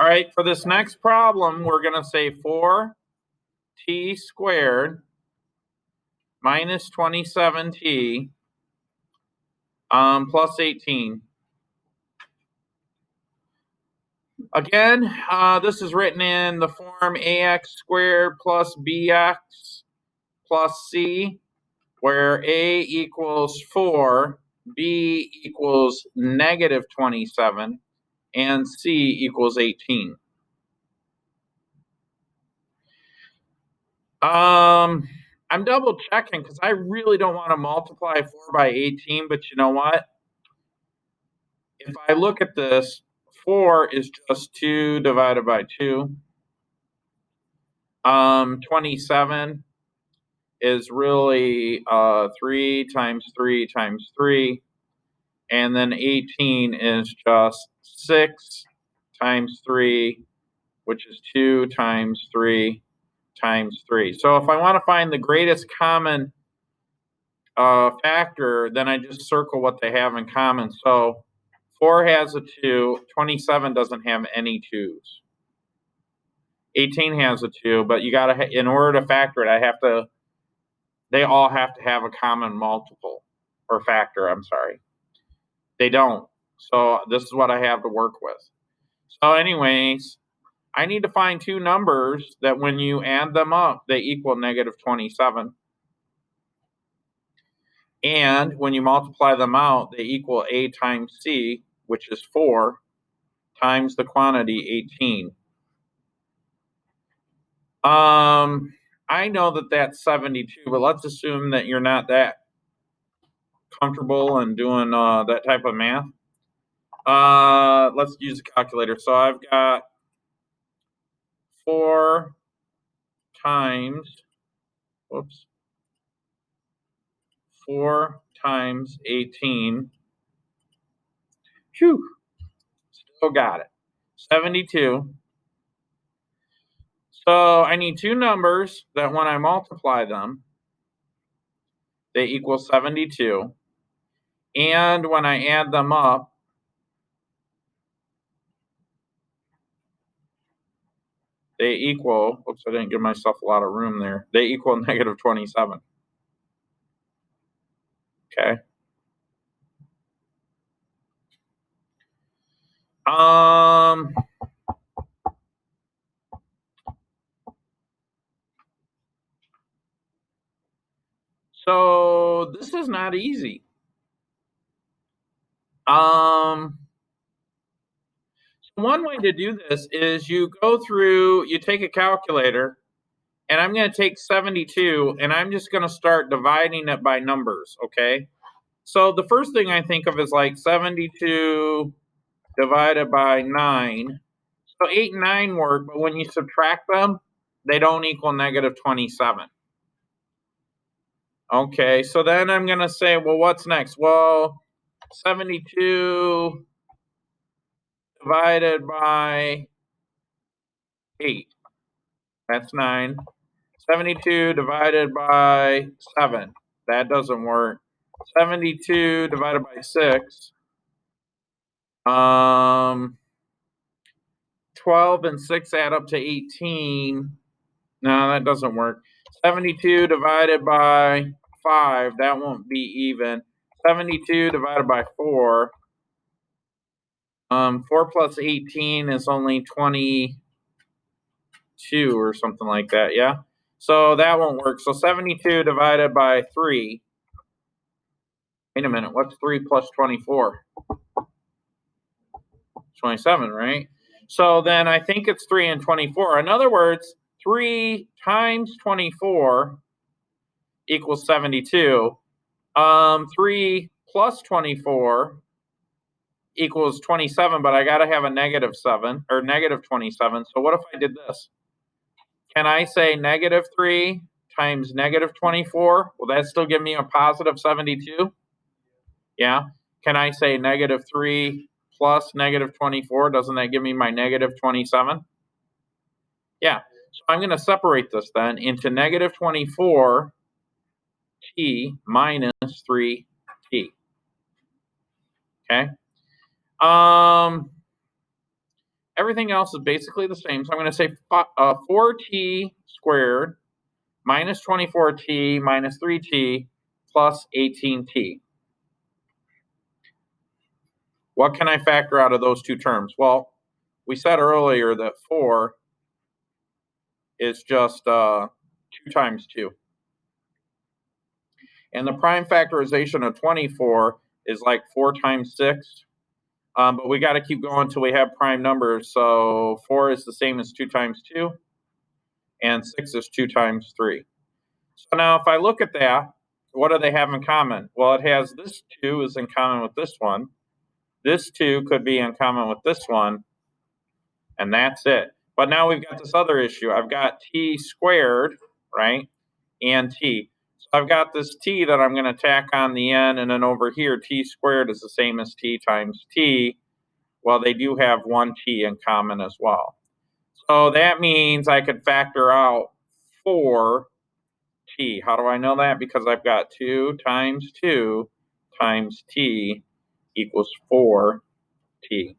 All right, for this next problem, we're going to say 4t squared minus 27t plus 18. Again, this is written in the form ax squared plus bx plus c, where a equals 4, b equals negative 27, and c equals 18. I'm double checking because I really don't want to multiply 4 by 18, but you know what? If I look at this, 4 is just 2 divided by 2. 27 is really 3 times 3 times 3. And then 18 is just 6 times 3, which is 2 times 3 times 3. So if I want to find the greatest common factor, then I just circle what they have in common. So 4 has a 2, 27 doesn't have any 2's. 18 has a 2, but you gotta, in order to factor it, they all have to have a common multiple, or factor, I'm sorry. They don't. So this is what I have to work with. So anyways, I need to find two numbers that when you add them up, they equal negative 27. And when you multiply them out, they equal a times c, which is 4, times the quantity 18. I know that that's 72, but let's assume that you're not that comfortable in doing that type of math. Let's use a calculator. So I've got 4 times, 4 times 18. Phew, still got it. 72. So I need two numbers that when I multiply them, they equal 72. And when I add them up, they equal, oops, I didn't give myself a lot of room there. They equal negative 27. Okay. So this is not easy. One way to do this is you go through, you take a calculator, and I'm going to take 72, and I'm just going to start dividing it by numbers, okay? So the first thing I think of is like 72 divided by 9. So 8 and 9 work, but when you subtract them, they don't equal negative 27. Okay, so then I'm going to say, well, what's next? Well, 72 divided by 8. That's 9. 72 divided by 7. That doesn't work. 72 divided by 6. 12 and 6 add up to 18. No, that doesn't work. 72 divided by 5. That won't be even. 72 divided by 4. 4 plus 18 is only 22 or something like that, yeah? So that won't work. So 72 divided by 3. Wait a minute, what's 3 plus 24? 27, right? So then I think it's 3 and 24. In other words, 3 times 24 equals 72. 3 plus 24 equals 27, but I got to have a negative 7 or negative 27. So what if I did this? Can I say negative 3 times negative 24? Will that still give me a positive 72? Yeah. Can I say negative 3 plus negative 24? Doesn't that give me my negative 27? Yeah. So I'm going to separate this then into negative 24t minus 3t. Okay. Everything else is basically the same. So I'm going to say 4t squared minus 24t minus 3t plus 18t. What can I factor out of those two terms? Well, we said earlier that 4 is just 2 times 2. And the prime factorization of 24 is like 4 times 6. But we got to keep going until we have prime numbers. So 4 is the same as 2 times 2. And 6 is 2 times 3. So now if I look at that, what do they have in common? Well, it has this 2 is in common with this one. This 2 could be in common with this one. And that's it. But now we've got this other issue. I've got t squared, right, and t. So I've got this t that I'm going to tack on the end, and then over here, t squared is the same as t times t. Well, they do have one t in common as well. So that means I could factor out 4t. How do I know that? Because I've got 2 times 2 times t equals 4t.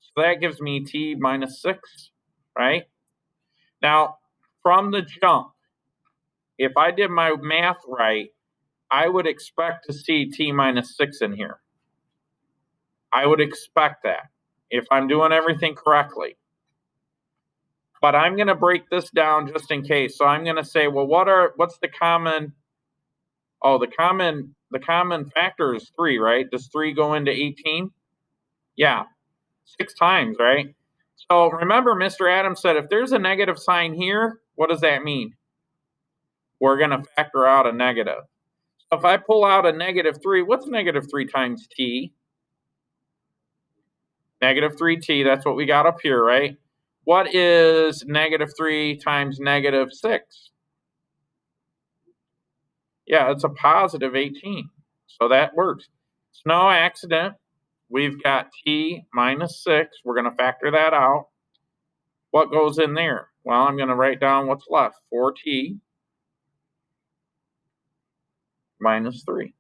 So that gives me t minus 6, right? Now, from the jump, if I did my math right, I would expect to see t minus 6 in here. I would expect that if I'm doing everything correctly. But I'm going to break this down just in case. So I'm going to say, well, what's the common? Oh, the common factor is 3, right? Does 3 go into 18? Yeah, 6 times, right? So remember, Mr. Adams said if there's a negative sign here, what does that mean? We're going to factor out a negative. So if I pull out a negative 3, what's negative 3 times t? Negative 3t, that's what we got up here, right? What is negative 3 times negative 6? Yeah, it's a positive 18. So that works. It's no accident. We've got t minus 6. We're going to factor that out. What goes in there? Well, I'm going to write down what's left. 4t minus 3.